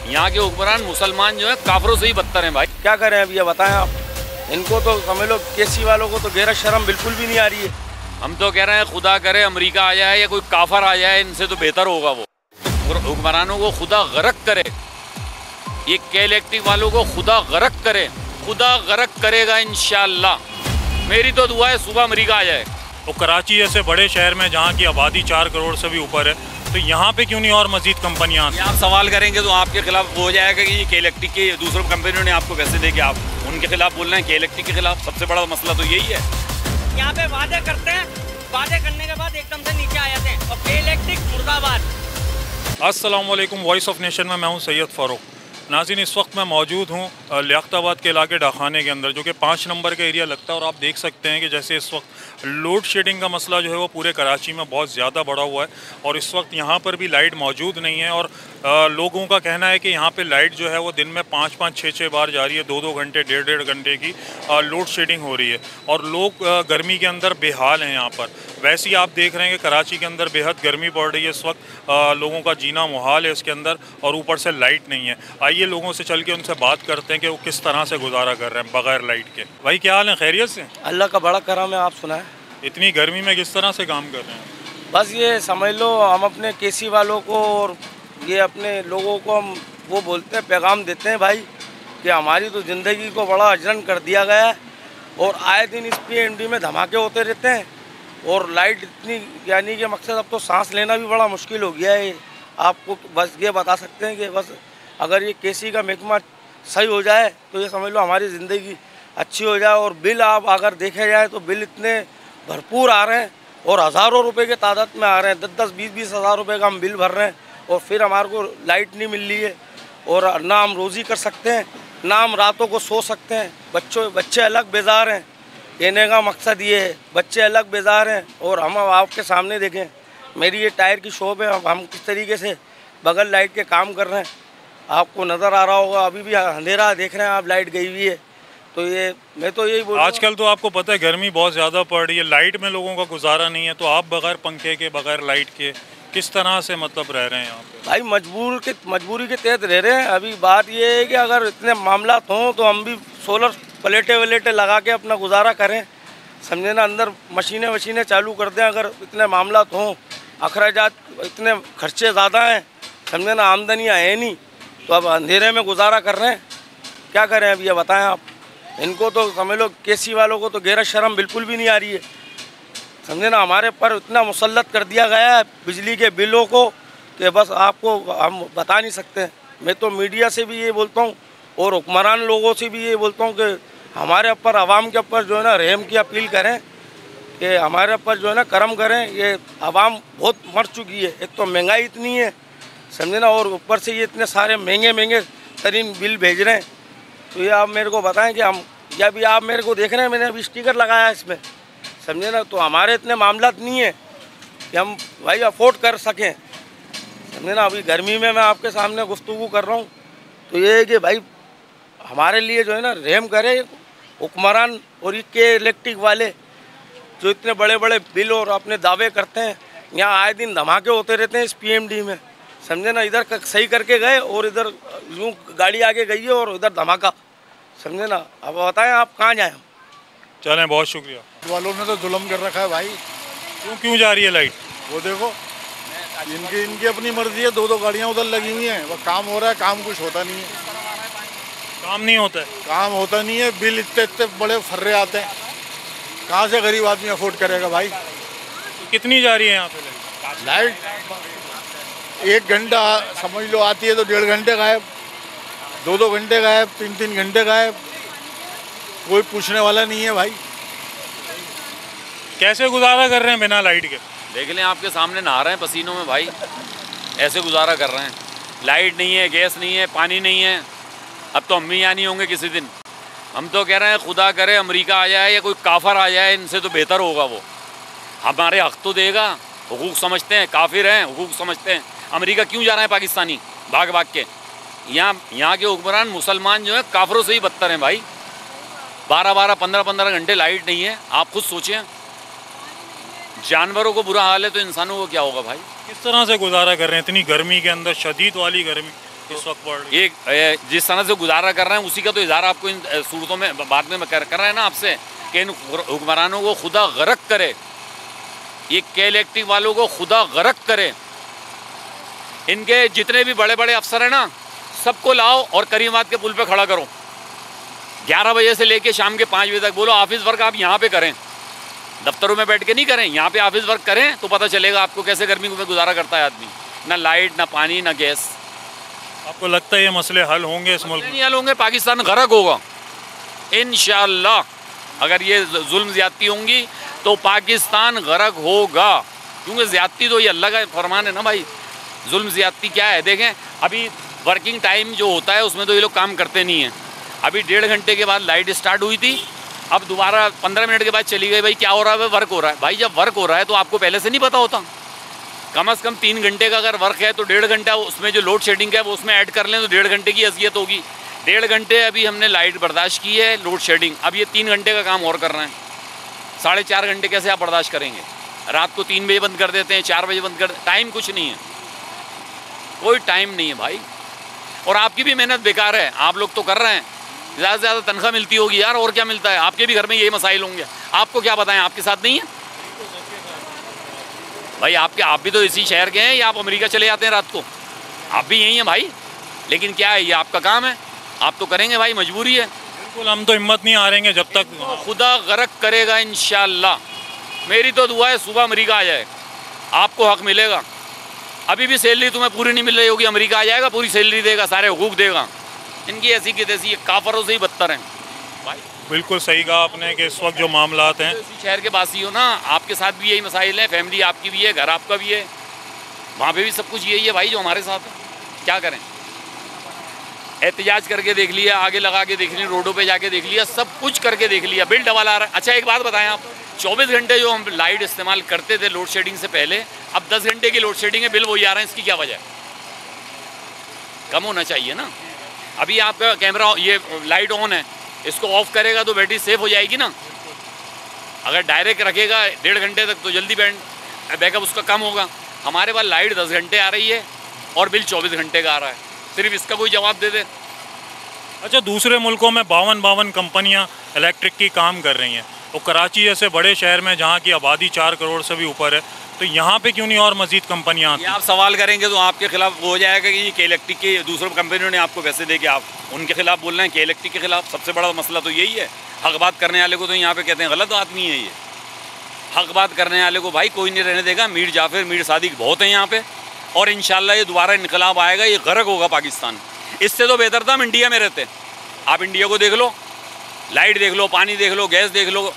यहाँ के हुक्मरान मुसलमान जो है काफरों से ही बदतर हैं भाई। क्या करें अब ये बताएं आप, इनको तो समझ लो केसी वालों को तो गैरत शर्म बिल्कुल भी नहीं आ रही है। हम तो कह रहे हैं खुदा करे अमेरिका आ जाए या कोई काफर आ जाए, इनसे तो बेहतर होगा वो। हुक्मरानों को खुदा गरक करे, ये के इलेक्ट्रिक वालों को खुदा गरक करे, खुदा गरक करेगा इंशाअल्लाह। मेरी तो दुआ है सुबह अमेरिका आ जाए। तो कराची जैसे बड़े शहर में जहाँ की आबादी 4 करोड़ से भी ऊपर है, तो यहाँ पे क्यों नहीं और मजीद कंपनियाँ? आप सवाल करेंगे तो आपके खिलाफ हो जाएगा कि ये के इलेक्ट्रिक के दूसरों कंपनियों ने आपको पैसे दे के आप उनके खिलाफ बोल रहे हैं। के इलेक्ट्रिक के खिलाफ सबसे बड़ा मसला तो यही है। यहाँ पे वादे करते हैं, वादे करने के बाद एकदम से नीचे आ जाते हैं। और के इलेक्ट्रिक मुर्दाबाद। अस्सलाम वालेकुम, वॉइस ऑफ नेशन में मैं हूँ सैयद फ़ारूक। नाज़रीन, इस वक्त मैं मौजूद हूँ लियाकताबाद के इलाके डाखाने के अंदर, जो कि 5 नंबर का एरिया लगता है। और आप देख सकते हैं कि जैसे इस वक्त लोड शेडिंग का मसला जो है वो पूरे कराची में बहुत ज़्यादा बढ़ा हुआ है। और इस वक्त यहाँ पर भी लाइट मौजूद नहीं है। और लोगों का कहना है कि यहाँ पे लाइट जो है वो दिन में 5-5, 6-6 बार जा रही है। 2-2 घंटे, 1.5-1.5 घंटे की लोड शेडिंग हो रही है। और लोग गर्मी के अंदर बेहाल हैं यहाँ पर। वैसे ही आप देख रहे हैं कि कराची के अंदर बेहद गर्मी पड़ रही है इस वक्त। लोगों का जीना मुहाल है इसके अंदर, और ऊपर से लाइट नहीं है। आइए लोगों से चल के उनसे बात करते हैं कि वो किस तरह से गुजारा कर रहे हैं बगैर लाइट के। भाई क्या हाल है, खैरियत से? अल्लाह का बड़ा करम है, आप सुनाएं। इतनी गर्मी में किस तरह से काम कर रहे हैं? बस ये समझ लो, हम अपने केसी वालों को और ये अपने लोगों को हम वो बोलते हैं, पैगाम देते हैं भाई कि हमारी तो ज़िंदगी को बड़ा अजरन कर दिया गया है। और आए दिन इस PMD में धमाके होते रहते हैं और लाइट इतनी, यानी कि मकसद अब तो सांस लेना भी बड़ा मुश्किल हो गया है। आपको बस ये बता सकते हैं कि बस अगर ये केसी का महकमा सही हो जाए तो ये समझ लो हमारी ज़िंदगी अच्छी हो जाए। और बिल आप अगर देखे जाए तो बिल इतने भरपूर आ रहे हैं और हज़ारों रुपए के तादाद में आ रहे हैं। 10-10, 20-20 हज़ार रुपये का हम बिल भर रहे हैं और फिर हमारे को लाइट नहीं मिल रही है। और ना हम रोज़ी कर सकते हैं, ना हम रातों को सो सकते हैं। बच्चे अलग बेजार हैं। कहने का मकसद ये है, बच्चे अलग बेजार हैं। और हम आपके सामने देखें, मेरी ये टायर की शॉप है, हम किस तरीके से बगल लाइट के काम कर रहे हैं। आपको नज़र आ रहा होगा, अभी भी अंधेरा देख रहे हैं आप, लाइट गई हुई है। तो ये मैं तो यही बोल, आजकल तो आपको पता है गर्मी बहुत ज़्यादा पड़ रही है, लाइट में लोगों का गुजारा नहीं है। तो आप बगैर पंखे के, बगैर लाइट के किस तरह से मतलब रह रहे हैं यहाँ पे? भाई मजबूरी के तहत रह रहे हैं। अभी बात ये है कि अगर इतने मामला हों तो हम भी सोलर प्लेटें लगा के अपना गुजारा करें, समझे ना। अंदर मशीनें चालू कर दें। अगर इतने मामला हों, अखराजात इतने खर्चे ज़्यादा हैं, समझे ना, आमदनियाँ है नहीं, तो अब अंधेरे में गुजारा कर रहे हैं। क्या करें अब ये बताएं आप, इनको तो समझ लो केसी वालों को तो गैरत शर्म बिल्कुल भी नहीं आ रही है, समझे ना। हमारे पर इतना मुसल्लत कर दिया गया है बिजली के बिलों को कि बस आपको हम बता नहीं सकते। मैं तो मीडिया से भी ये बोलता हूँ और हुक्मरान लोगों से भी ये बोलता हूँ कि हमारे ऊपर, आवाम के ऊपर जो है ना, रहम की अपील करें कि हमारे ऊपर जो है ना करम करें। ये आवाम बहुत मर चुकी है। एक तो महंगाई इतनी है, समझे ना, और ऊपर से ये इतने सारे महंगे तरीन बिल भेज रहे हैं। तो ये आप मेरे को बताएं कि हम, या भी आप मेरे को देख रहे हैं, मैंने अभी स्टिकर लगाया है इसमें, समझे ना। तो हमारे इतने मामला नहीं है कि हम भाई अफोर्ड कर सकें, समझे ना। अभी गर्मी में मैं आपके सामने गुफ्तगू कर रहा हूँ। तो ये है कि भाई हमारे लिए जो है ना रहम करे हुक्मरान और ये के इलेक्ट्रिक वाले, जो इतने बड़े बड़े बिल और अपने दावे करते हैं। यहाँ आए दिन धमाके होते रहते हैं इस PMD में, समझे ना। इधर सही करके गए और इधर यूँ गाड़ी आगे गई है और इधर धमाका, समझे ना। अब बताएं आप कहाँ जाएं हम? चलें, बहुत शुक्रिया। वालों ने तो जुल्म कर रखा है भाई। क्यों जा रही है लाइट? वो देखो, इनकी अपनी मर्जी है। 2-2 गाड़ियाँ उधर लगी हुई हैं, वो काम हो रहा है, काम कुछ होता नहीं है। काम नहीं होता है? काम होता नहीं है, बिल इतने बड़े फर्रे आते हैं, कहाँ से गरीब आदमी अफोर्ड करेगा भाई। तो कितनी जा रही है यहाँ पे लाइट? 1 घंटा समझ लो आती है तो 1.5 घंटे गायब, 2-2 घंटे गायब, 3-3 घंटे गायब। कोई पूछने वाला नहीं है भाई। कैसे गुजारा कर रहे हैं बिना लाइट के? देख लें, आपके सामने नहा रहे हैं पसीनों में भाई, ऐसे गुजारा कर रहे हैं। लाइट नहीं है, गैस नहीं है, पानी नहीं है। अब तो हम भी यहाँ नहीं होंगे किसी दिन। हम तो कह रहे हैं खुदा करे अमेरिका आ जाए या कोई काफर आ जाए, इनसे तो बेहतर होगा वो। हमारे हक तो देगा, हुकूक समझते हैं, काफिर हैं, हुकूक समझते हैं। अमेरिका क्यों जा रहे हैं पाकिस्तानी भाग भाग के? यहाँ के हुक्मरान मुसलमान जो है काफरों से ही बदतर हैं भाई। 12-12, 15-15 घंटे लाइट नहीं है। आप खुद सोचें, जानवरों को बुरा हाल है तो इंसानों को क्या होगा भाई? किस तरह से गुजारा कर रहे हैं इतनी गर्मी के अंदर, शदीद वाली गर्मी? इस वक्त बढ़ रही है। ये जिस तरह से गुजारा कर रहे हैं उसी का तो इजहार आपको इन सूरतों में बाद में कर रहे हैं ना आपसे कि इन हुक्मरानों को खुदा गर्क करे, ये के इलेक्ट्रिक वालों को खुदा गर्क करे। इनके जितने भी बड़े बड़े अफसर हैं ना, सबको लाओ और करीमाबाद के पुल पे खड़ा करो। 11 बजे से लेके शाम के 5 बजे तक बोलो ऑफिस वर्क आप यहाँ पे करें, दफ्तरों में बैठ के नहीं करें, यहाँ पे ऑफिस वर्क करें तो पता चलेगा आपको कैसे गर्मी में गुजारा करता है आदमी। ना लाइट, ना पानी, ना गैस। आपको लगता है ये मसले हल होंगे इस मुल्क में? नहीं हल होंगे, पाकिस्तान गर्क होगा इंशाअल्लाह। अगर ये जुल्म ज़्यादती होंगी तो पाकिस्तान गर्क होगा, क्योंकि ज़्यादती तो ये अल्लाह का फरमान है ना भाई। जुल्म ज़्यादती क्या है? देखें अभी वर्किंग टाइम जो होता है उसमें तो ये लोग काम करते नहीं हैं। अभी 1.5 घंटे के बाद लाइट स्टार्ट हुई थी, अब दोबारा 15 मिनट के बाद चली गई। भाई क्या हो रहा है? वर्क हो रहा है। भाई जब वर्क हो रहा है तो आपको पहले से नहीं पता होता? कम से कम 3 घंटे का अगर वर्क है तो 1.5 घंटा उसमें जो लोड शेडिंग है वो उसमें ऐड कर लें तो 1.5 घंटे की अजियत होगी। 1.5 घंटे अभी हमने लाइट बर्दाश्त की है, लोड शेडिंग। अब ये 3 घंटे का काम और कर रहे हैं। 4.5 घंटे कैसे आप बर्दाश्त करेंगे? रात को 3 बजे बंद कर देते हैं, 4 बजे बंद कर, टाइम कुछ नहीं है, कोई टाइम नहीं है भाई। और आपकी भी मेहनत बेकार है, आप लोग तो कर रहे हैं, ज़्यादा से ज़्यादा तनख्वाह मिलती होगी यार, और क्या मिलता है? आपके भी घर में यही मसाइल होंगे, आपको क्या बताएं, आपके साथ नहीं है भाई? आप भी तो इसी शहर के हैं या आप अमेरिका चले जाते हैं रात को? आप भी यही हैं भाई। लेकिन क्या है, ये आपका काम है, आप तो करेंगे भाई, मजबूरी है। बिल्कुल, हम तो हिम्मत नहीं हारेंगे जब तक खुदा गर्क करेगा इंशाअल्लाह। मेरी तो दुआ है सुबह अमेरिका आ जाए, आपको हक मिलेगा। अभी भी सैलरी तुम्हें पूरी नहीं मिल रही होगी, अमेरिका आ जाएगा, पूरी सैलरी देगा, सारे हुकूक देगा। इनकी ऐसी की तैसी, ये काफरों से ही बदतर हैं भाई। बिल्कुल सही कहा आपने कि इस वक्त जो मामलात हैं, इसी शहर के बासी हो ना, आपके साथ भी यही मसाइल है, फैमिली आपकी भी है, घर आपका भी है, वहाँ पे भी सब कुछ यही है भाई जो हमारे साथ है। क्या करें? एहतजाज करके देख लिया, आगे लगा के देख लिया, रोडों पे जाके देख लिया, सब कुछ करके देख लिया, बिल डबल आ रहा है। अच्छा एक बात बताएं आप, 24 घंटे जो हम लाइट इस्तेमाल करते थे लोड शेडिंग से पहले, अब 10 घंटे की लोड शेडिंग है, बिल वही आ रहा है। इसकी क्या वजह है? कम होना चाहिए ना। अभी आपका कैमरा, ये लाइट ऑन है, इसको ऑफ करेगा तो बैटरी सेफ हो जाएगी ना। अगर डायरेक्ट रखेगा 1.5 घंटे तक तो जल्दी बैकअप उसका कम होगा। हमारे पास लाइट 10 घंटे आ रही है और बिल 24 घंटे का आ रहा है, सिर्फ इसका कोई जवाब दे दे। अच्छा, दूसरे मुल्कों में 52 कंपनियां इलेक्ट्रिक की काम कर रही हैं, और कराची जैसे बड़े शहर में जहां की आबादी 4 करोड़ से भी ऊपर है, तो यहाँ पे क्यों नहीं और मजीद कंपनियाँ आती? आप सवाल करेंगे तो आपके खिलाफ वो हो जाएगा कि ये के इलेक्ट्रिक के दूसरों कंपनियों ने आपको पैसे दे के आप उनके खिलाफ बोल रहे हैं। के इलेक्ट्रिक के खिलाफ सबसे बड़ा मसला तो यही है। हक बात करने वाले को तो यहाँ पे कहते हैं गलत आदमी है ये। हक बात करने वाले को भाई कोई नहीं रहने देगा। मीर जाफिर, मीर सादिक बहुत हैं यहाँ पे, और इंशाल्लाह ये दोबारा इनकलाब आएगा, ये गर्क होगा पाकिस्तान। इससे तो बेहतर था हम इंडिया में रहते। आप इंडिया को देख लो, लाइट देख लो, पानी देख लो, गैस देख लो,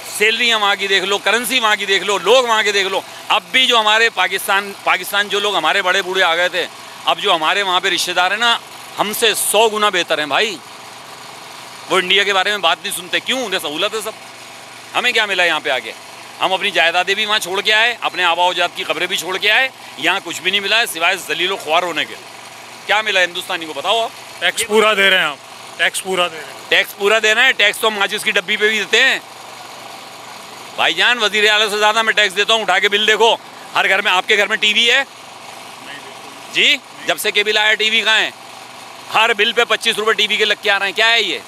सैलरियाँ वहाँ की देख लो, करेंसी वहाँ की देख लो, लोग वहाँ के देख लो। अब भी जो हमारे पाकिस्तान जो लोग हमारे बड़े बूढ़े आ गए थे, अब जो हमारे वहाँ पे रिश्तेदार हैं ना, हमसे 100 गुना बेहतर हैं भाई। वो इंडिया के बारे में बात नहीं सुनते, क्यों? उन्हें सहूलत है सब। हमें क्या मिला यहाँ पे आके? हम अपनी जायदादें भी वहाँ छोड़ के आए, अपने आबा अजदाद की कब्रें भी छोड़ के आए, यहाँ कुछ भी नहीं मिला है सिवाय जलीलो ख्वार होने के। क्या मिला हिंदुस्तानी को, बताओ आप? टैक्स पूरा दे रहे हैं आप, टैक्स पूरा दे रहे हैं। टैक्स पूरा देना है, टैक्स तो हम माचिस की डब्बी पे भी देते हैं भाईजान। वज़ीर आला से ज़्यादा मैं टैक्स देता हूँ। उठा के बिल देखो, हर घर में, आपके घर में टीवी है जी? जब से केबल आया टीवी कहाँ है? हर बिल पे 25 रुपये टीवी के लग के आ रहे हैं। क्या है ये?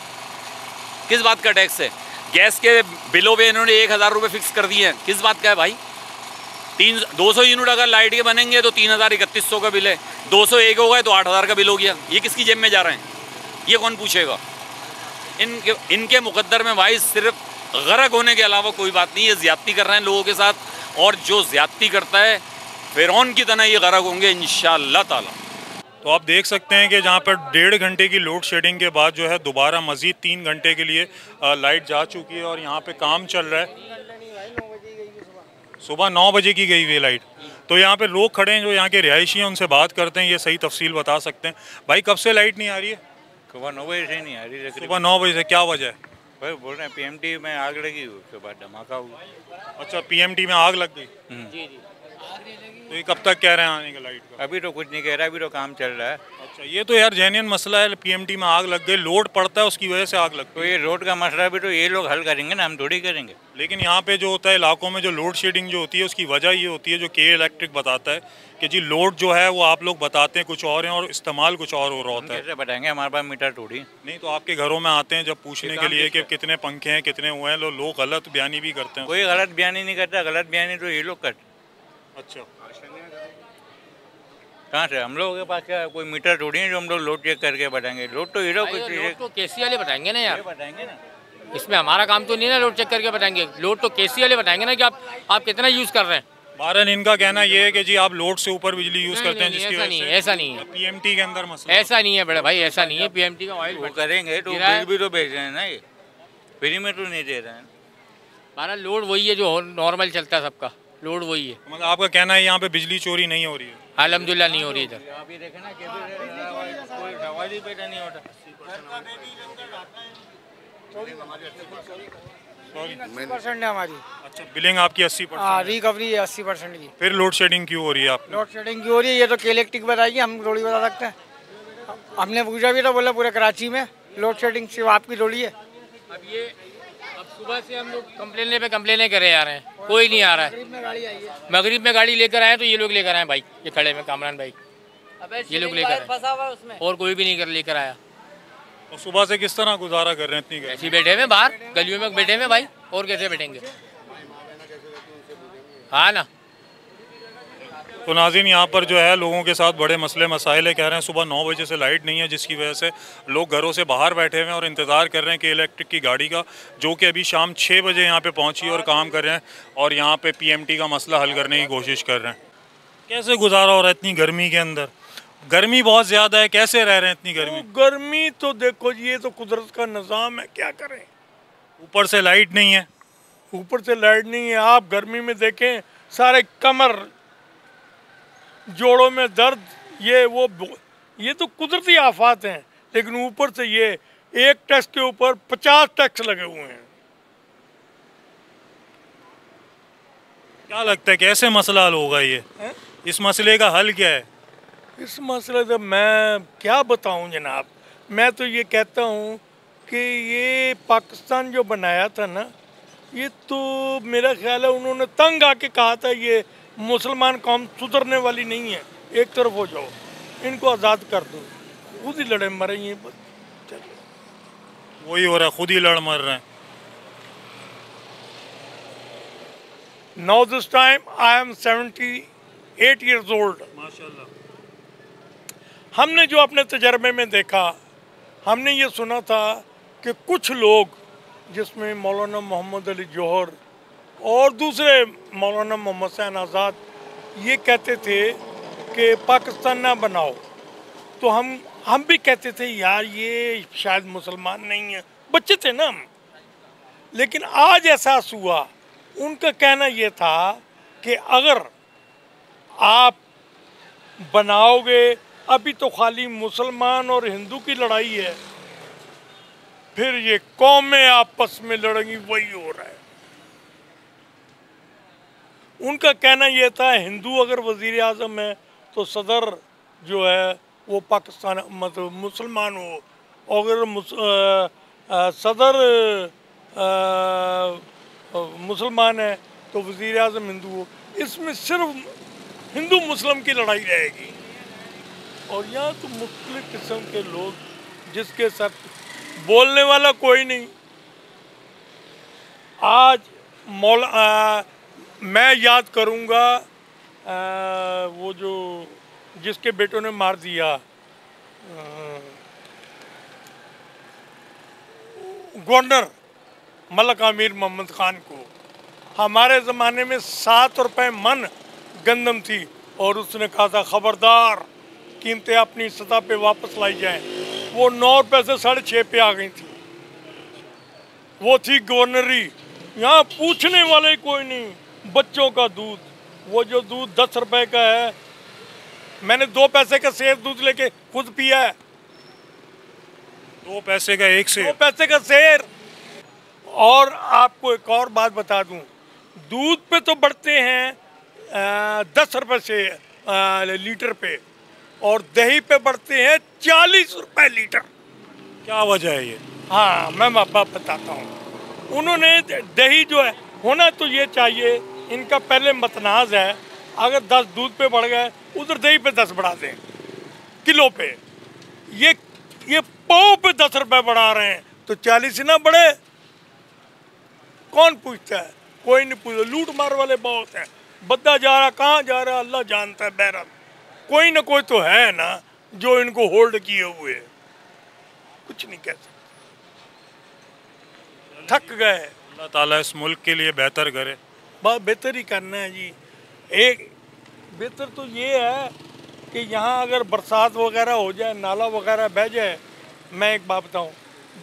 किस बात का टैक्स है? गैस के बिलों पे इन्होंने 1000 रुपये फिक्स कर दिए हैं, किस बात का है भाई? 200 यूनिट अगर लाइट के बनेंगे तो 3000-3100 का बिल है, 201 हो गए तो 8000 का बिल हो गया। ये किसकी जेब में जा रहे हैं? ये कौन पूछेगा? इनके मुकद्दर में भाई सिर्फ गर्क होने के अलावा कोई बात नहीं है। ज़्यादती कर रहे हैं लोगों के साथ, और जो ज़्यादती करता है फिरौन की तरह ये गर्क होंगे इंशाअल्लाह ताला। तो आप देख सकते हैं कि जहाँ पर 1.5 घंटे की लोड शेडिंग के बाद जो है दोबारा मज़ीद 3 घंटे के लिए लाइट जा चुकी है, और यहाँ पे काम चल रहा है। सुबह 9 बजे की गई हुई लाइट। तो यहाँ पे लोग खड़े हैं जो यहाँ के रिहायशी हैं, उनसे बात करते हैं, ये सही तफसील बता सकते हैं। भाई कब से लाइट नहीं आ रही है? सुबह 9 बजे से नहीं आ रही। सुबह 9 बजे से, क्या वजह है? भाई बोल रहे हैं पीएमटी में आग लगी, उसके बाद धमाका हुआ। अच्छा, पीएमटी में आग लग गई। जी। तो ये कब तक कह रहे हैं आने का लाइट का? अभी तो कुछ नहीं कह रहा, अभी तो काम चल रहा है। अच्छा। ये तो यार जेन्युइन मसला है, पीएमटी में आग लग गई, लोड पड़ता है उसकी वजह से आग लगती तो ये रोड का मसला भी तो ये लोग हल करेंगे ना, हम थोड़ी करेंगे। है। लेकिन यहाँ पे जो होता है इलाकों में जो लोड शेडिंग जो होती है उसकी वजह ये होती है, जो के इलेक्ट्रिक बताता है कि जी लोड जो है वो आप लोग बताते हैं कुछ और है और इस्तेमाल कुछ और हो रहा होता है। कैसे बताएंगे, हमारे पास मीटर थोड़ी। नहीं तो आपके घरों में आते हैं जब पूछने के लिए कि कितने पंखे हैं कितने हुए हैं, लोग गलत बयानी भी करते हैं। कोई गलत बयानी नहीं करता, गलत बयानी तो ये लोग करते। अच्छा, कहाँ से हम लोगों के पास क्या कोई मीटर थोड़ी है जो हम लोग लोड चेक करके बताएंगे। लोड तो ये लोग लोड तो केसी वाले बताएंगे ना यार, बताएंगे ना। इसमें हमारा काम तो नहीं है लोड चेक करके बताएंगे, लोड तो केसी वाले बताएंगे ना कि आप कितना यूज़ कर रहे हैं। बहरहाल इनका कहना ये है कि जी आप लोड से ऊपर बिजली यूज करते हैं, जिसकी ऐसा नहीं है, ऐसा नहीं है, पीएमटी के अंदर मसला ऐसा नहीं है बड़े भाई, ऐसा नहीं है। पीएमटी का ऑयल वो करेंगे तो बिल भी तो भेज रहे हैं ना, ये फ्री में तो नहीं दे रहे हैं। हमारा लोड वही है जो नॉर्मल चलता है, सबका लोड वही है। मतलब आपका कहना है यहाँ पे बिजली चोरी नहीं हो रही है? अल्हम्दुलिल्लाह नहीं हो रही इधर। आप ये देखें ना, कोई सवाल ही पैदा नहीं होता। 80% है हमारी। अच्छा, बिलिंग आपकी 80%? हाँ, रिकवरी है 80% की। फिर लोड शेडिंग क्यों हो रही है आप? लोड शेडिंग क्यों हो रही है ये तो के इलेक्ट्रिक बताएगी, हम थोड़ी बता सकते हैं। हमने पूछा भी था, बोला पूरे कराची में लोड शेडिंग सिर्फ आपकी थोड़ी है। अब सुबह से हम लोग कंप्लेने करे जा रहे हैं, कोई नहीं आ रहा है। मगरिब में गाड़ी लेकर आए तो ये लोग लेकर आए भाई, ये खड़े में कामरान भाई, ये लोग लेकर आए और कोई भी नहीं लेकर आया। और सुबह से किस तरह गुजारा कर रहे हैं इतनी गर्मी? ऐसे बैठे हुए बाहर गलियों में बैठे हुए भाई, और कैसे बैठेंगे? हाँ ना। तो नाज़रीन यहाँ पर जो है लोगों के साथ बड़े मसले मसाइल है। कह रहे हैं सुबह 9 बजे से लाइट नहीं है, जिसकी वजह से लोग घरों से बाहर बैठे हुए हैं और इंतज़ार कर रहे हैं कि इलेक्ट्रिक की गाड़ी का, जो कि अभी शाम 6 बजे यहाँ पे पहुँची और काम कर रहे हैं और यहाँ पे पीएमटी का मसला हल करने की कोशिश कर रहे हैं। कैसे गुजारा हो रहा है इतनी गर्मी के अंदर? गर्मी बहुत ज़्यादा है, कैसे रह रहे हैं इतनी गर्मी? गर्मी तो देखो ये तो कुदरत का निज़ाम है, क्या करें। ऊपर से लाइट नहीं है, ऊपर से लाइट नहीं है। आप गर्मी में देखें सारे कमर जोड़ों में दर्द, ये तो कुदरती आफात हैं। लेकिन ऊपर से ये एक टैक्स के ऊपर 50 टैक्स लगे हुए हैं। क्या लगता है कैसे मसला हल होगा ये? इस मसले का हल क्या है? इस मसले से मैं क्या बताऊं जनाब, मैं तो ये कहता हूं कि ये पाकिस्तान जो बनाया था ना, ये तो मेरा ख्याल है उन्होंने तंग आके कहा था ये मुसलमान कौम सुधरने वाली नहीं है, एक तरफ हो जाओ, इनको आज़ाद कर दो, खुद ही लड़े मरे ये। वही हो रहा है, खुद ही लड़ मर रहे हैं। Now this time I am 78 years old. माशाल्लाह। हमने जो अपने तजर्बे में देखा, हमने ये सुना था कि कुछ लोग जिसमें मौलाना मोहम्मद अली जौहर और दूसरे मौलाना मोहम्मद हुसैन आज़ाद ये कहते थे कि पाकिस्तान ना बनाओ, तो हम भी कहते थे यार ये शायद मुसलमान नहीं है, बच्चे थे ना हम। लेकिन आज एहसास हुआ, उनका कहना ये था कि अगर आप बनाओगे, अभी तो खाली मुसलमान और हिंदू की लड़ाई है, फिर ये कौमें आपस में लड़ेंगी, वही हो रहा है। उनका कहना यह था हिंदू अगर वज़ीर आज़म है तो सदर जो है वो पाकिस्तान मतलब मुसलमान हो, अगर सदर मुसलमान है तो वज़ीर आज़म हिंदू हो। इसमें सिर्फ हिंदू मुस्लिम की लड़ाई रहेगी। और यहाँ तो मुख्तलिफ किस्म के लोग जिसके साथ बोलने वाला कोई नहीं। आज मैं याद करूँगा वो जो जिसके बेटों ने मार दिया गवर्नर मलक आमिर मोहम्मद ख़ान को। हमारे ज़माने में 7 रुपए मन गंदम थी और उसने कहा था खबरदार कीमतें अपनी सतह पे वापस लाई जाएं। वो 9 रुपए से 6.5 पे आ गई थी। वो थी गवर्नरी। यहाँ पूछने वाले कोई नहीं। बच्चों का दूध, वो जो दूध 10 रुपए का है, मैंने 2 पैसे का सेर दूध लेके खुद पिया है। 2 पैसे का एक सेर? 2 पैसे का सेर। और आपको एक और बात बता दूं, दूध पे तो बढ़ते हैं 10 रुपए से लीटर पे, और दही पे बढ़ते हैं 40 रुपए लीटर। क्या वजह है ये? हाँ मैं बाप बताता हूँ। उन्होंने दही जो है होना तो ये चाहिए, इनका पहले मतनाज है, अगर 10 दूध पे बढ़ गए उधर दही पे 10 बढ़ा दें किलो पे। ये पाव पे 10 रुपए बढ़ा रहे हैं तो 40 ना बढ़े? कौन पूछता है? कोई नहीं पूछता। लूट मार वाले बहुत हैं। बद्दा जा रहा, कहाँ जा रहा अल्लाह जानता है। बहरहाल कोई ना कोई तो है ना जो इनको होल्ड किए हुए है। कुछ नहीं कह सकते, थक गए। अल्लाह ताला इस मुल्क के लिए बेहतर करे। बहुत बेहतर ही करना है जी। एक बेहतर तो ये है कि यहाँ अगर बरसात वगैरह हो जाए, नाला वगैरह बह जाए, मैं एक बात बताऊँ,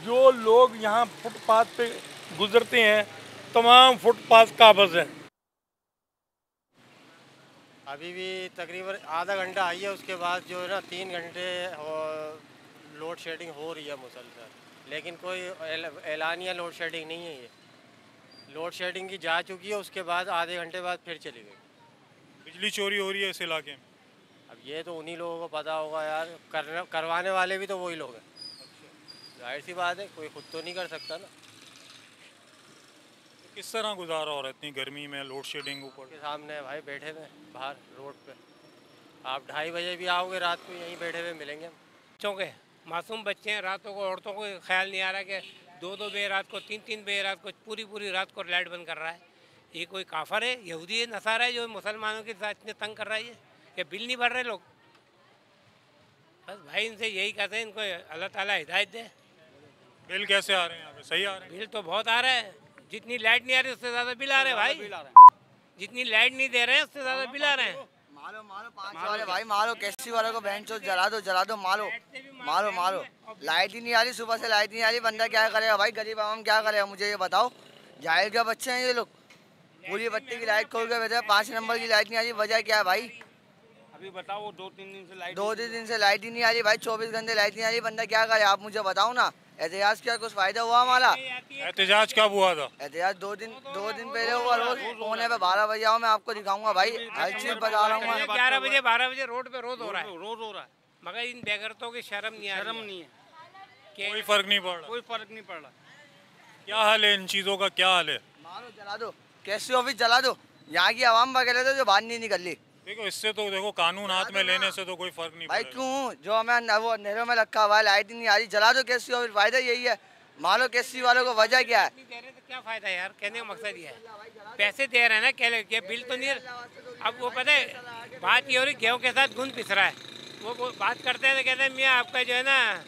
जो लोग यहाँ फुटपाथ पे गुजरते हैं तमाम फुटपाथ काबज़ हैं। अभी भी तकरीबन आधा घंटा आई है, उसके बाद जो है ना 3 घंटे लोड शेडिंग हो रही है मुसलसल, लेकिन कोई एलानिया लोड शेडिंग नहीं है। ये लोड शेडिंग की जा चुकी है, उसके बाद आधे घंटे बाद फिर चली गई। बिजली चोरी हो रही है इस इलाके में। अब ये तो उन्हीं लोगों को पता होगा यार, करवाने वाले भी तो वही लोग हैं। जाहिर सी बात है, कोई खुद तो नहीं कर सकता ना। किस तरह गुजारा हो रहा है इतनी गर्मी में, लोड शेडिंग ऊपर के सामने भाई बैठे हुए बाहर रोड पे। आप 2:30 बजे भी आओगे रात को, यहीं बैठे हुए मिलेंगे। बच्चों के मासूम बच्चे हैं, रातों को औरतों को ख्याल नहीं आ रहा कि 2-2 बजे रात को, 3-3 बजे रात को, पूरी रात को लाइट बंद कर रहा है। ये कोई काफर है, यहूदी है, नसारा है जो मुसलमानों के साथ इतने तंग कर रहा है? ये बिल नहीं भर रहे लोग। बस भाई इनसे यही कहते हैं, इनको अल्लाह ताला हिदायत दे। बिल कैसे आ रहे हैं यहाँ पे? सही आ रहे हैं? बिल तो बहुत आ रहा है। जितनी लाइट नहीं आ रही उससे ज़्यादा बिल आ रहे हैं भाई। जितनी लाइट नहीं दे रहे हैं उससे ज़्यादा बिल आ रहे हैं। मारो 5 वाले भाई, मारो कैसी वाले को बहन चो, जला दो मारो। लाइट ही नहीं आ रही, सुबह से लाइट नहीं आ रही, बंदा क्या करेगा भाई? गरीब आवाम क्या करेगा? मुझे ये बताओ। जाहिर क्या बच्चे हैं ये लोग? पूरी बत्ती की लाइट खोल के बैठे, 5 नंबर की लाइट नहीं आ रही, वजह क्या है भाई? अभी बताओ 2-3 दिन से लाइट 2-3 दिन से लाइट ही नहीं आ रही भाई, 24 घंटे लाइट नहीं आ रही, बंदा क्या करे? आप मुझे बताओ ना। एहतियाज क्या कुछ फायदा हुआ हमारा? एहतिजाज कब हुआ था? एहतियाज 2 दिन पहले हुआ। रोज पौने पे 12 बजे आओ, मैं आपको दिखाऊंगा भाई, हर चीज बता रहा हूँ। 11 बजे 12 बजे रोड पे रोज हो रहा है। मगर इन बेगरतों की शर्म नहीं है। कोई फर्क नहीं पड़ रहा। क्या हाल है इन चीज़ों का? क्या हाल है? मारो जला दो, कैसी ऑफिस जला दो। यहाँ की आवाम वगैरह तो जो बाहर नहीं निकल ली। देखो इससे तो देखो कानून हाथ में लेने से तो कोई फर्क नहीं भाई। क्यों? जो हमें वो अंधेरों में रखा हुआ है, लाइट नहीं आ रही, जला दो कैसी ऑफिस। फायदा यही है। मारो कैसी वालों को, वजह क्या है? क्या फायदा यार? कहने का मकसद ये है, पैसे दे रहे हैं ना, क्या बिल तो नहीं। अब वो पता है बात ये हो रही, गेहूँ के साथ गुंद पिस रहा है। वो बात करते हैं तो कहते हैं मियाँ आपका जो है ना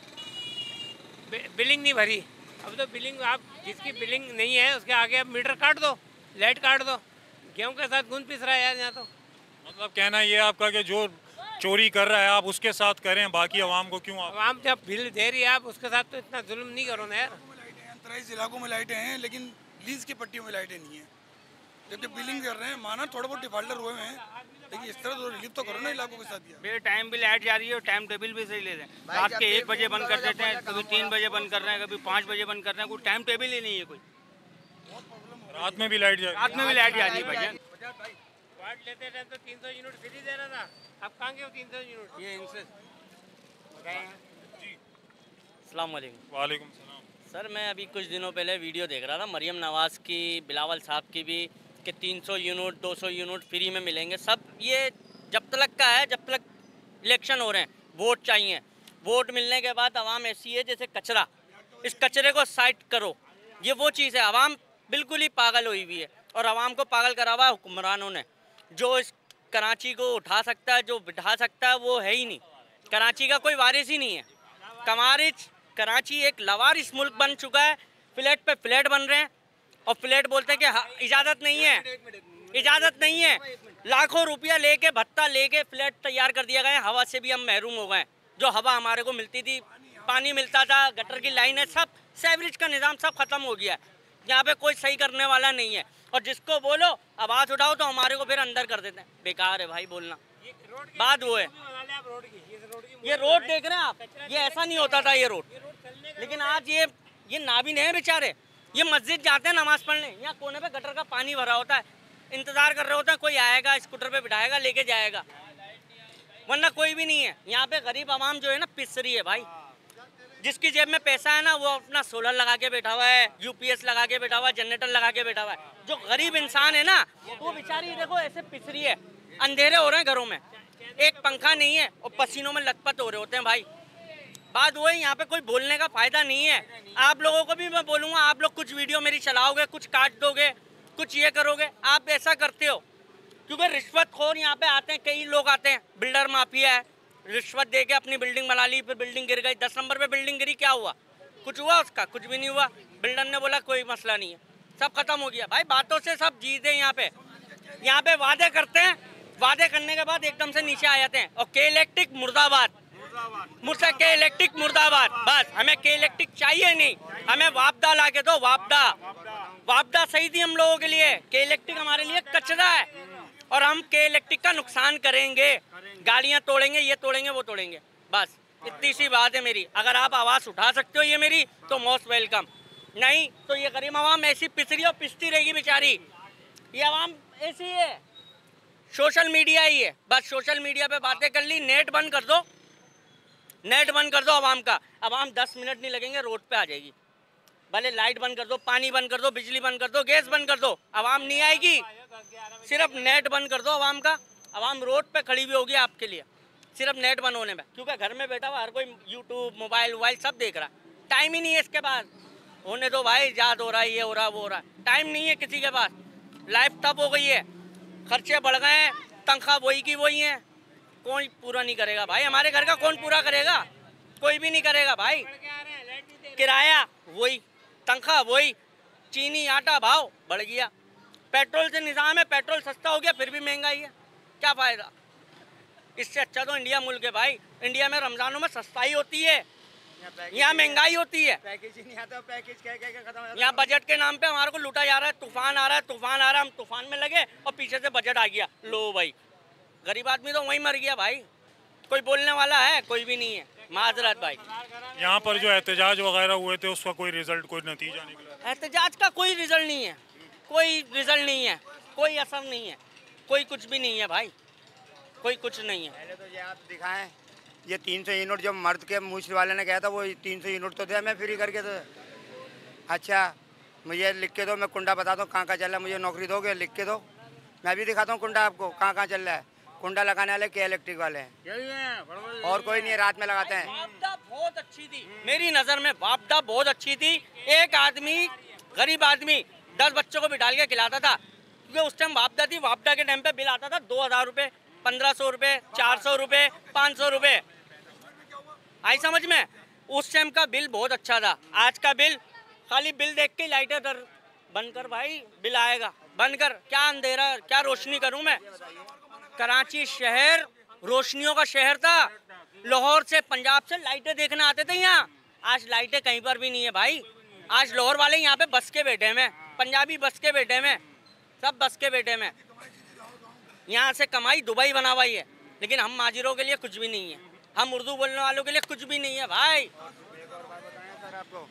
बिलिंग नहीं भरी। अब तो बिलिंग, आप जिसकी बिलिंग नहीं है उसके आगे आप मीटर काट दो, लाइट काट दो। गेहूँ के साथ गुंद पिस रहा है यार यहाँ तो। मतलब कहना ये आपका कि जो चोरी कर रहा है आप उसके साथ करें, बाकी आवाम को क्यों? आवाम जब बिल दे रही है आप उसके साथ तो इतना जुल्म नहीं करो ना यार। 23 इलाकों में लाइटें हैं, लेकिन लीज की पट्टियों में लाइटें नहीं है, जबकि बिलिंग कर रहे हैं। माना थोड़ा बहुत डिफॉल्टर हुए हैं, लेकिन इस तरह तो रिलीफ तो करो ना इलाकों के साथ। मेरे टाइम भी लाइट जा रही है और टाइम टेबल भी सही ले रहे हैं। रात के 1 बजे बंद कर देते हैं, कभी 3 बजे बंद कर रहे हैं, कभी 5 बजे बंद कर रहे हैं। कोई टाइम टेबल ही नहीं है कोई। रात में भी लाइट जा रही है? रात में भी लाइट जा रही है भैया। वाट लेते टाइम तो 300 यूनिट फ्री दे रहा था, अब कहाँ गए 300 यूनिट? ये इनसे जी। अस्सलाम वालेकुम। वालेकुम सलाम। सर मैं अभी कुछ दिनों पहले वीडियो देख रहा था, मरियम नवाज़ की, बिलावल साहब की भी, कि 300 यूनिट 200 यूनिट फ्री में मिलेंगे। सब ये जब तक का है, जब तक इलेक्शन हो रहे हैं, वोट चाहिए। वोट मिलने के बाद आवाम ऐसी है जैसे कचरा, इस कचरे को साइड करो। ये वो चीज़ है, आवाम बिल्कुल ही पागल हुई हुई है और आवाम को पागल करा हुआ है हुक्मरानों ने। जो इस कराची को उठा सकता है, जो बिठा सकता है, वो है ही नहीं। कराची का कोई वारिस ही नहीं है। कराची एक लवारिस मुल्क बन चुका है। फ्लैट पे फ्लैट बन रहे हैं और फ्लैट बोलते हैं कि इजाज़त नहीं है, इजाज़त नहीं है। लाखों रुपया लेके, भत्ता लेके फ्लैट तैयार कर दिया गया है। हवा से भी हम महरूम हो गए। जो हवा हमारे को मिलती थी, पानी मिलता था, गटर की लाइन है, सब सेवरेज का निज़ाम सब ख़त्म हो गया है। यहाँ पे कोई सही करने वाला नहीं है और जिसको बोलो आवाज़ उठाओ तो हमारे को फिर अंदर कर देते हैं। बेकार है भाई बोलना। बात वो है, ये रोड देख रहे हैं आप, ये ऐसा नहीं होता था ये रोड, लेकिन आज ये नाबिन है बेचारे। ये मस्जिद जाते हैं नमाज पढ़ने, यहाँ कोने पे गटर का पानी भरा होता है, इंतज़ार कर रहे होते हैं कोई आएगा, स्कूटर पे बिठाएगा, लेके जाएगा। वरना कोई भी नहीं है। यहाँ पे गरीब आवाम जो है ना पिस रही है भाई। जिसकी जेब में पैसा है ना वो अपना सोलर लगा के बैठा हुआ है, यूपीएस लगा के बैठा हुआ है, जनरेटर लगा के बैठा हुआ है। जो गरीब इंसान है ना वो बेचारी देखो ऐसे पिस रही है। अंधेरे हो रहे हैं घरों में, एक पंखा नहीं है और पसीनों में लथपथ हो रहे होते हैं भाई। बात वो है, यहाँ पे कोई बोलने का फायदा नहीं है। आप लोगों को भी मैं बोलूँगा, आप लोग कुछ वीडियो मेरी चलाओगे, कुछ काट दोगे, कुछ ये करोगे, आप ऐसा करते हो क्योंकि रिश्वतखोर यहाँ पे आते हैं। कई लोग आते हैं, बिल्डर माफिया है, रिश्वत दे के अपनी बिल्डिंग बना ली, फिर बिल्डिंग गिर गई। 10 नंबर पे बिल्डिंग गिरी, क्या हुआ? कुछ हुआ उसका? कुछ भी नहीं हुआ। बिल्डर ने बोला कोई मसला नहीं है, सब खत्म हो गया। भाई बातों से सब जीते हैं। यहाँ पे वादे करते हैं, वादे करने के बाद एकदम से नीचे आ जाते हैं। और के इलेक्ट्रिक मुर्दाबाद, मुझसे के इलेक्ट्रिक मुर्दाबाद। बस हमें के इलेक्ट्रिक चाहिए नहीं, हमें वापदा ला के दो। वापदा सही थी हम लोगों के लिए, के इलेक्ट्रिक हमारे लिए कचरा है और हम के इलेक्ट्रिक का नुकसान करेंगे। गाड़ियां तोड़ेंगे, ये तोड़ेंगे, वो तोड़ेंगे। बस इतनी सी बात है मेरी। अगर आप आवाज़ उठा सकते हो ये मेरी तो मोस्ट वेलकम, नहीं तो ये गरीब आवाम ऐसी पिसरी और पिसती रहेगी बेचारी। ये आवाम ऐसी है, सोशल मीडिया ही है। बस सोशल मीडिया पे बातें कर ली, नेट बंद कर दो, नेट बंद कर दो आवाम का। आवाम 10 मिनट नहीं लगेंगे रोड पे आ जाएगी। भले लाइट बंद कर दो, पानी बंद कर दो, बिजली बंद कर दो, गैस बंद कर दो, आवाम नहीं आएगी। सिर्फ नेट बंद कर दो आवाम का, आवाम रोड पे खड़ी भी होगी आपके लिए, सिर्फ नेट बंद होने में। क्योंकि घर में बैठा हुआ हर कोई यूट्यूब, मोबाइल सब देख रहा है। टाइम ही नहीं है इसके पास। होने दो भाई, याद हो रहा है, ये हो रहा है, वो हो रहा है। टाइम नहीं है किसी के पास। लाइफ टफ हो गई है, खर्चे बढ़ गए हैं, तनख्वाह वही की वही है, कौन पूरा नहीं करेगा भाई? हमारे घर का कौन पूरा करेगा? कोई भी नहीं करेगा भाई। किराया वही, तनख्वाह वही, चीनी आटा भाव बढ़ गया। पेट्रोल से निज़ाम है, पेट्रोल सस्ता हो गया फिर भी महंगाई है, क्या फ़ायदा? इससे अच्छा तो इंडिया मुल्क है भाई। इंडिया में रमज़ानों में सस्ताई होती है, यहाँ महंगाई होती है। पैकेज ही नहीं आता, पैकेज कह खत्म। यहाँ बजट के नाम पे हमारे को लूटा जा रहा है। तूफान आ रहा है, तूफान आ रहा है, हम तूफान में लगे और पीछे से बजट आ गया। लो भाई, गरीब आदमी तो वहीं मर गया भाई। कोई बोलने वाला है? कोई भी नहीं है। माजरत भाई। यहाँ पर जो एहतजाज वगैरह हुए थे उसका कोई रिजल्ट, कोई नतीजा निकला? एहतजाज का कोई रिजल्ट नहीं है, कोई रिजल्ट नहीं है, कोई असर नहीं है, कोई कुछ भी नहीं है भाई, कोई कुछ नहीं है। पहले तो ये आप दिखाएं, ये 300 यूनिट जो मर्द के मूछ वाले ने कहा था वो 300 यूनिट तो दिया मैं फ्री करके। तो अच्छा मुझे लिख के दो, मैं कुंडा बताता हूँ कहाँ चल रहा है, मुझे नौकरी दोगे? लिख के दो, मैं भी दिखाता हूँ कुंडा आपको कहाँ चल रहा है। कुंडा लगाने वाले के इलेक्ट्रिक वाले हैं, यही है, और कोई नहीं है। रात में लगाते हैं। वापदा बहुत अच्छी थी मेरी नज़र में, वापदा बहुत अच्छी थी। एक आदमी, गरीब आदमी 10 बच्चों को बिठा के खिलाता था, क्योंकि उस टाइम वापदा थी। वापदा के टाइम पे बिल आता था 2000 रुपये, 1500 रुपये, 400 रुपये, 500 रुपये। आई समझ में? उस टाइम का बिल बहुत अच्छा था। आज का बिल, खाली बिल देख के लाइटें बंद कर भाई, बिल आएगा, बंद कर। क्या अंधेरा, क्या रोशनी करूं मैं? कराची शहर रोशनियों का शहर था। लाहौर से, पंजाब से लाइटें देखने आते थे यहाँ। आज लाइटें कहीं पर भी नहीं है भाई। आज लाहौर वाले यहाँ पे बस के बैठे में, पंजाबी बस के बैठे में, सब बस के बैठे में। यहाँ से कमाई दुबई बना हुआ है, लेकिन हम माजिरों के लिए कुछ भी नहीं है, हम उर्दू बोलने वालों के लिए कुछ भी नहीं है भाई। सर आपको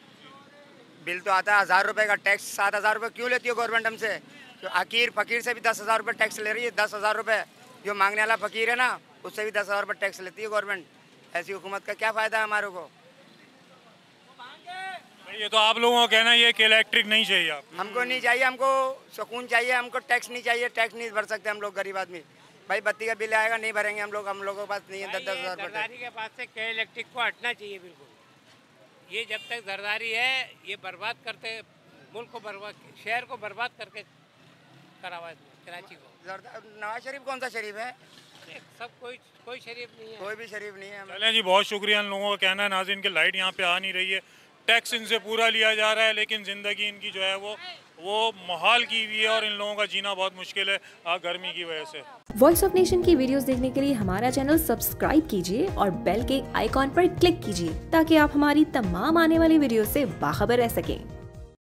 बिल तो आता है 1000 रुपये का, टैक्स 7000 रुपये क्यों लेती है गवर्नमेंट हमसे? तो अकीर फकीर से भी 10,000 रुपये टैक्स ले रही है। 10,000 रुपये जो मांगने वाला फकीर है ना, उससे भी 10,000 रुपये टैक्स लेती है गवर्नमेंट। ऐसी हुकूमत का क्या फ़ायदा है हमारे को? ये तो आप लोगों का कहना है कि इलेक्ट्रिक नहीं चाहिए आपको। हमको नहीं चाहिए, हमको सुकून चाहिए, हमको टैक्स नहीं चाहिए। टैक्स नहीं भर सकते हम लोग गरीब आदमी भाई। बत्ती का बिल आएगा, नहीं भरेंगे हम लोगों के पास नहीं है 10,000 रुपये। जरदारी के पास से के इलेक्ट्रिक को हटना चाहिए बिल्कुल। ये जब तक जरदारी है, ये बर्बाद करते मुल्क को, बर्बाद शहर को बर्बाद करके करा हुआ है कराची को। नवाज शरीफ कौन सा शरीफ है? सब कोई शरीफ नहीं है, कोई भी शरीफ नहीं है। चलें जी, बहुत शुक्रिया। इन लोगों का कहना है नाज़रीन के लाइट यहाँ पे आ नहीं रही है, टैक्स इनसे पूरा लिया जा रहा है, लेकिन ज़िंदगी इनकी जो है वो मुहाल की हुई है और इन लोगों का जीना बहुत मुश्किल है गर्मी की वजह से। वॉइस ऑफ नेशन की वीडियोस देखने के लिए हमारा चैनल सब्सक्राइब कीजिए और बेल के आइकॉन पर क्लिक कीजिए, ताकि आप हमारी तमाम आने वाली वीडियो से बाखबर रह सकें।